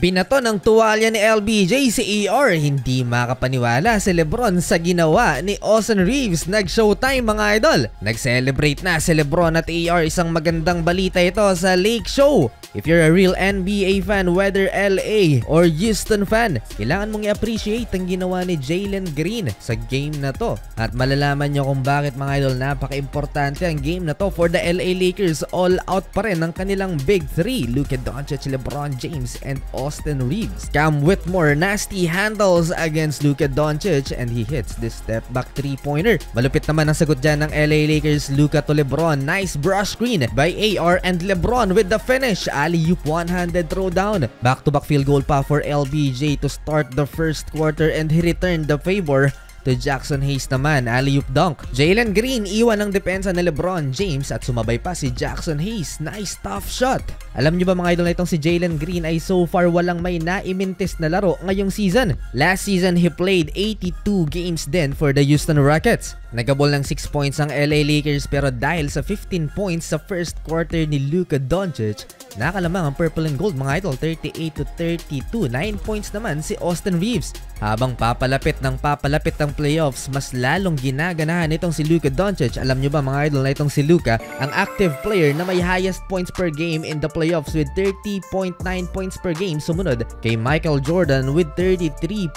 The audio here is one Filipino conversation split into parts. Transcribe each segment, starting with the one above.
Binato ng tuwalya ni LBJ si AR. Hindi makapaniwala si Lebron sa ginawa ni Austin Reeves. Nag-showtime mga idol. Nag-celebrate na si Lebron at AR. Isang magandang balita ito sa Lake Show. If you're a real NBA fan, whether LA or Houston fan, kailangan mong i-appreciate ang ginawa ni Jalen Green sa game na to. At malalaman nyo kung bakit mga idol, napaka-importante ang game na to for the LA Lakers. All out pa rin ang kanilang big three, Luka Doncic, LeBron James, and Austin Reeves. Cam Whitmore, nasty handles against Luka Doncic and he hits this step back 3-pointer. Malupit naman ang sagot dyan ng LA Lakers. Luka to LeBron, nice brush screen by AR and LeBron with the finish. Alley-oop one-handed throwdown. Back-to-back field goal pa for LBJ to start the first quarter and he returned the favor to Jackson Hayes naman. Alley-oop dunk. Jalen Green iwan ng depensa ni LeBron James at sumabay pa si Jackson Hayes. Nice tough shot. Alam nyo ba mga idol na itong si Jalen Green ay so far walang may naimintis na laro ngayong season. Last season he played 82 games din for the Houston Rockets. Nagabol ng 6 points ang LA Lakers pero dahil sa 15 points sa first quarter ni Luka Doncic, nakalamang ang purple and gold mga idol, 38-32. 9 points naman si Austin Reeves. Habang papalapit ng playoffs, mas lalong ginaganahan itong si Luka Doncic. Alam nyo ba mga idol na itong si Luka, ang active player na may highest points per game in the playoffs with 30.9 points per game, sumunod kay Michael Jordan with 33.4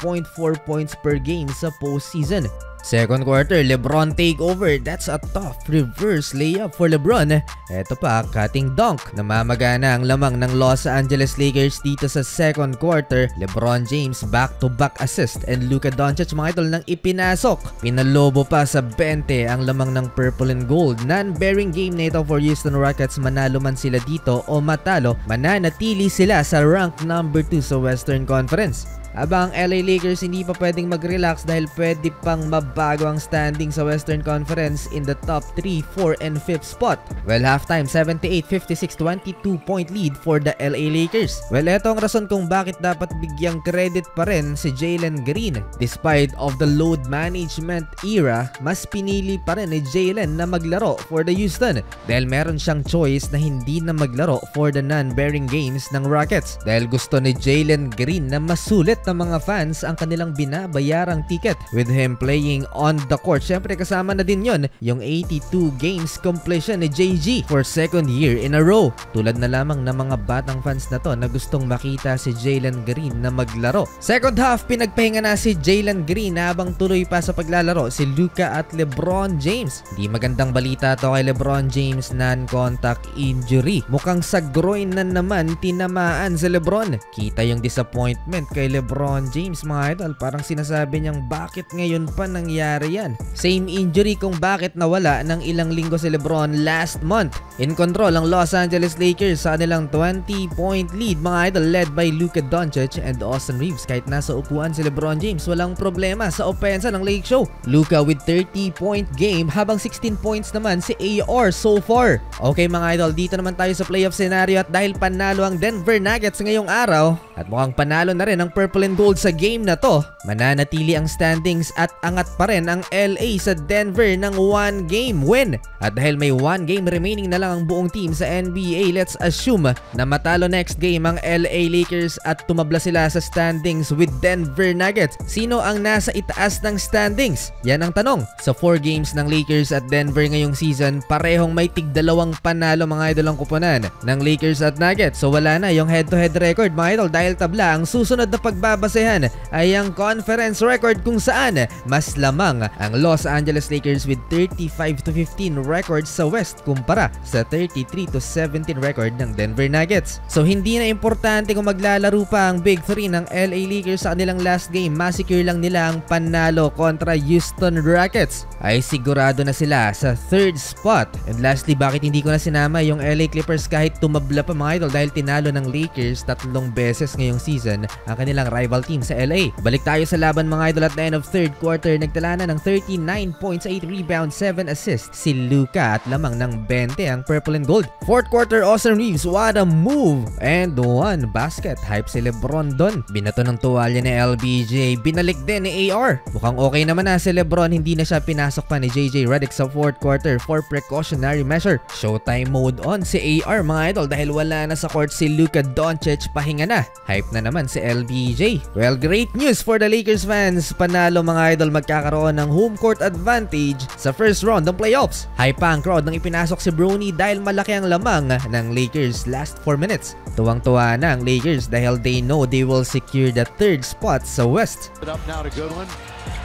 points per game sa postseason. Second quarter, LeBron takeover. That's a tough reverse layup for LeBron. Eto pa, cutting dunk. Namamagana ang lamang ng Los Angeles Lakers dito sa second quarter. LeBron James back-to-back assist and Luka Doncic mga idol nang ipinasok. Pinalobo pa sa 20 ang lamang ng purple and gold. Non-bearing game na ito for Houston Rockets. Manalo man sila dito o matalo, mananatili sila sa rank number 2 sa Western Conference. Abang LA Lakers hindi pa pwedeng mag-relax dahil pwede pang mabago ang standing sa Western Conference in the top 3, 4, and 5th spot. Well, halftime 78-56, 22-point lead for the LA Lakers. Well, eto ang rason kung bakit dapat bigyang credit pa rin si Jalen Green. Despite of the load management era, mas pinili pa rin ni Jalen na maglaro for the Houston dahil meron siyang choice na hindi na maglaro for the non-bearing games ng Rockets dahil gusto ni Jalen Green na masulit ng mga fans ang kanilang binabayarang ticket with him playing on the court. Syempre kasama na din yon yung 82 games completion ni JG for second year in a row. Tulad na lamang ng mga batang fans na to na gustong makita si Jalen Green na maglaro. Second half, pinagpahinga na si Jalen Green habang tuloy pa sa paglalaro si Luka at LeBron James. Di magandang balita to kay LeBron James, non-contact injury. Mukhang sa groin na naman tinamaan si LeBron. Kita yung disappointment kay LeBron James mga idol. Parang sinasabi niyang bakit ngayon pa nangyari yan. Same injury kung bakit nawala ng ilang linggo si LeBron last month. In control ang Los Angeles Lakers sa kanilang 20-point lead mga idol, led by Luka Doncic and Austin Reeves. Kahit nasa upuan si LeBron James, walang problema sa opensa ng Lake Show. Luka with 30-point game habang 16 points naman si AR so far. Okay mga idol, dito naman tayo sa playoff scenario at dahil panalo ang Denver Nuggets ngayong araw at mukhang panalo na rin ang purple and gold sa game na to, mananatili ang standings at angat pa rin ang LA sa Denver ng 1-game win. At dahil may 1 game remaining na lang ang buong team sa NBA, let's assume na matalo next game ang LA Lakers at tumabla sila sa standings with Denver Nuggets. Sino ang nasa itaas ng standings? Yan ang tanong. Sa 4 games ng Lakers at Denver ngayong season, parehong may tig-2 panalo mga idol ang kuponan ng Lakers at Nuggets. So wala na yung head-to-head record mga idol dahil tabla. Ang susunod na pagbabasehan ay ang conference record kung saan mas lamang ang Los Angeles Lakers with 35-15 records sa West kumpara sa 33-17 record ng Denver Nuggets. So hindi na importante kung maglalaro pa ang Big 3 ng LA Lakers sa kanilang last game. Masecure lang nila ang panalo kontra Houston Rockets. Ay sigurado na sila sa 3rd spot. And lastly, bakit hindi ko na sinama yung LA Clippers kahit tumabla pa mga idol dahil tinalo ng Lakers 3 beses ngayong season ang kanilang rival team sa LA. Balik tayo sa laban mga idol, at the end of third quarter, nagtala na ng 39 points, 8 rebounds, 7 assists si Luka at lamang ng 20 ang purple and gold. Fourth quarter, Austin Reeves, what a move! And one basket. Hype si Lebron doon. Binato ng tuwalya ni LBJ, binalik din ni AR. Mukhang okay naman na si Lebron, hindi na siya pinasok pa ni JJ Redick sa fourth quarter for precautionary measure. Showtime mode on si AR mga idol dahil wala na sa court si Luka Doncic, pahinga na. Hype na naman si LBJ. Well, great news for the Lakers fans. Panalo mga idol, magkakaroon ng home court advantage sa first round ng playoffs. Hype pa ang crowd nang ipinasok si Bronny dahil malaki ang lamang ng Lakers last 4 minutes. Tuwang-tuwa na ang Lakers dahil they know they will secure the third spot sa West. Up now to Goodwin.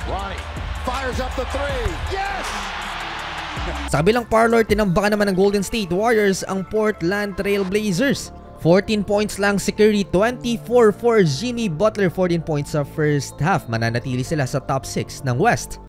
Ronnie fires up the three. Yes! Sa kabilang parlor, tinambakan naman ng Golden State Warriors ang Portland Trail Blazers. 14 points lang si Curry, 24 for Jimmy Butler, 14 points sa first half. Mananatili sila sa top 6 ng West.